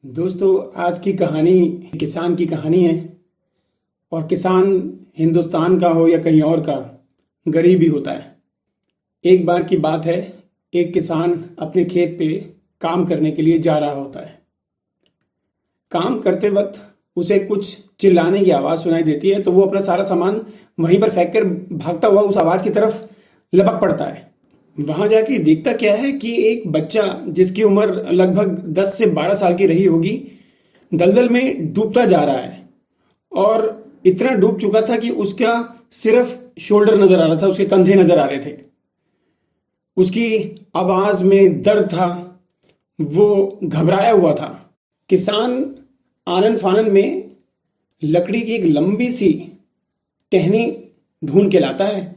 दोस्तों, आज की कहानी किसान की कहानी है। और किसान हिंदुस्तान का हो या कहीं और का, गरीब ही होता है। एक बार की बात है, एक किसान अपने खेत पे काम करने के लिए जा रहा होता है। काम करते वक्त उसे कुछ चिल्लाने की आवाज़ सुनाई देती है, तो वो अपना सारा सामान वहीं पर फेंक कर भागता हुआ उस आवाज़ की तरफ लपक पड़ता है। वहां जाके देखता क्या है कि एक बच्चा जिसकी उम्र लगभग 10 से 12 साल की रही होगी, दलदल में डूबता जा रहा है। और इतना डूब चुका था कि उसका सिर्फ शोल्डर नजर आ रहा था, उसके कंधे नजर आ रहे थे। उसकी आवाज में दर्द था, वो घबराया हुआ था। किसान आनन फानन में लकड़ी की एक लंबी सी टहनी ढूंढ के लाता है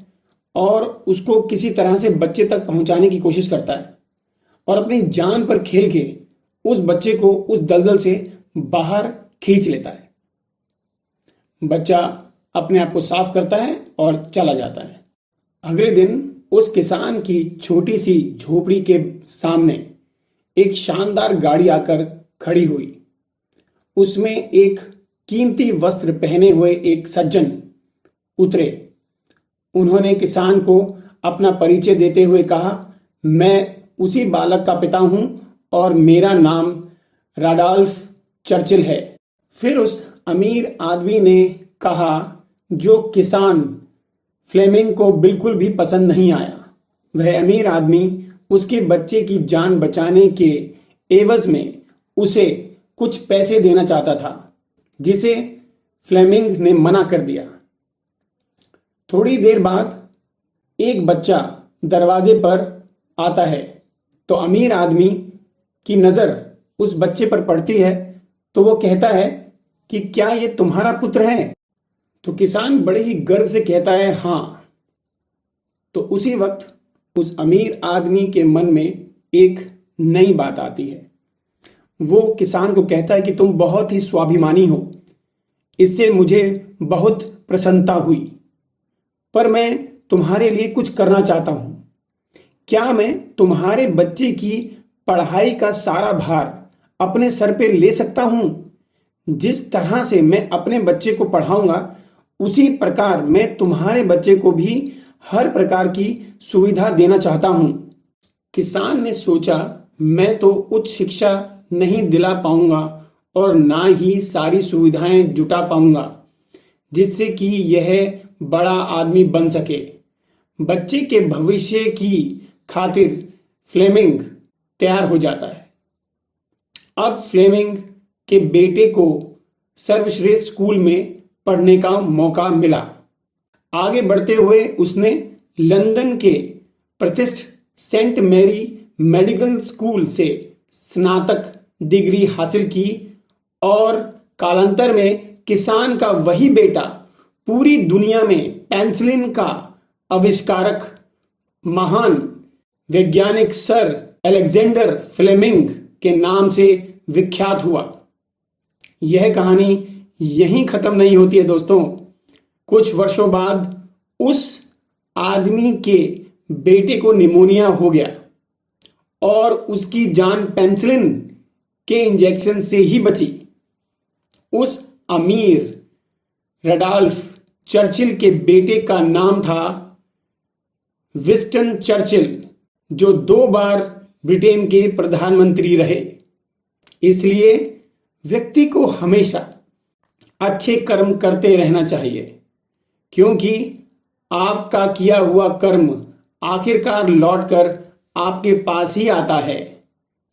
और उसको किसी तरह से बच्चे तक पहुंचाने की कोशिश करता है और अपनी जान पर खेल के उस बच्चे को उस दलदल से बाहर खींच लेता है। बच्चा अपने आप को साफ करता है और चला जाता है। अगले दिन उस किसान की छोटी सी झोपड़ी के सामने एक शानदार गाड़ी आकर खड़ी हुई। उसमें एक कीमती वस्त्र पहने हुए एक सज्जन उतरे। उन्होंने किसान को अपना परिचय देते हुए कहा, मैं उसी बालक का पिता हूं और मेरा नाम राडॉल्फ चर्चिल है। फिर उस अमीर आदमी ने कहा, जो किसान फ्लेमिंग को बिल्कुल भी पसंद नहीं आया। वह अमीर आदमी उसके बच्चे की जान बचाने के एवज में उसे कुछ पैसे देना चाहता था, जिसे फ्लेमिंग ने मना कर दिया। थोड़ी देर बाद एक बच्चा दरवाजे पर आता है, तो अमीर आदमी की नजर उस बच्चे पर पड़ती है, तो वो कहता है कि क्या ये तुम्हारा पुत्र है? तो किसान बड़े ही गर्व से कहता है, हाँ। तो उसी वक्त उस अमीर आदमी के मन में एक नई बात आती है। वो किसान को कहता है कि तुम बहुत ही स्वाभिमानी हो, इससे मुझे बहुत प्रसन्नता हुई, पर मैं तुम्हारे लिए कुछ करना चाहता हूं। क्या मैं तुम्हारे बच्चे की पढ़ाई का सारा भार अपने सर पे ले सकता हूं? जिस तरह से मैं अपने बच्चे को पढ़ाऊंगा, उसी प्रकार मैं तुम्हारे बच्चे को भी हर प्रकार की सुविधा देना चाहता हूं। किसान ने सोचा, मैं तो उच्च शिक्षा नहीं दिला पाऊंगा और ना ही सारी सुविधाएं जुटा पाऊंगा जिससे कि यह बड़ा आदमी बन सके। बच्चे के भविष्य की खातिर फ्लेमिंग तैयार हो जाता है। अब फ्लेमिंग के बेटे को सर्वश्रेष्ठ स्कूल में पढ़ने का मौका मिला। आगे बढ़ते हुए उसने लंदन के प्रतिष्ठित सेंट मैरी मेडिकल स्कूल से स्नातक डिग्री हासिल की और कालांतर में किसान का वही बेटा पूरी दुनिया में पेनिसिलिन का आविष्कारक महान वैज्ञानिक सर अलेक्जेंडर फ्लेमिंग के नाम से विख्यात हुआ। यह कहानी यहीं खत्म नहीं होती है दोस्तों। कुछ वर्षों बाद उस आदमी के बेटे को निमोनिया हो गया और उसकी जान पेनिसिलिन के इंजेक्शन से ही बची। उस अमीर रडॉल्फ चर्चिल के बेटे का नाम था विंस्टन चर्चिल, जो 2 बार ब्रिटेन के प्रधानमंत्री रहे। इसलिए व्यक्ति को हमेशा अच्छे कर्म करते रहना चाहिए, क्योंकि आपका किया हुआ कर्म आखिरकार लौटकर आपके पास ही आता है।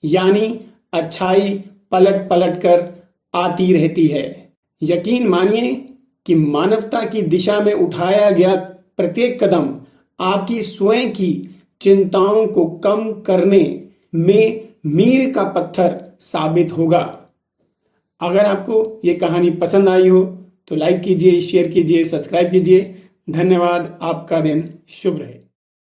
यानी अच्छाई पलट पलट कर आती रहती है। यकीन मानिए कि मानवता की दिशा में उठाया गया प्रत्येक कदम आपकी स्वयं की चिंताओं को कम करने में मील का पत्थर साबित होगा। अगर आपको ये कहानी पसंद आई हो तो लाइक कीजिए, शेयर कीजिए, सब्सक्राइब कीजिए। धन्यवाद। आपका दिन शुभ रहे।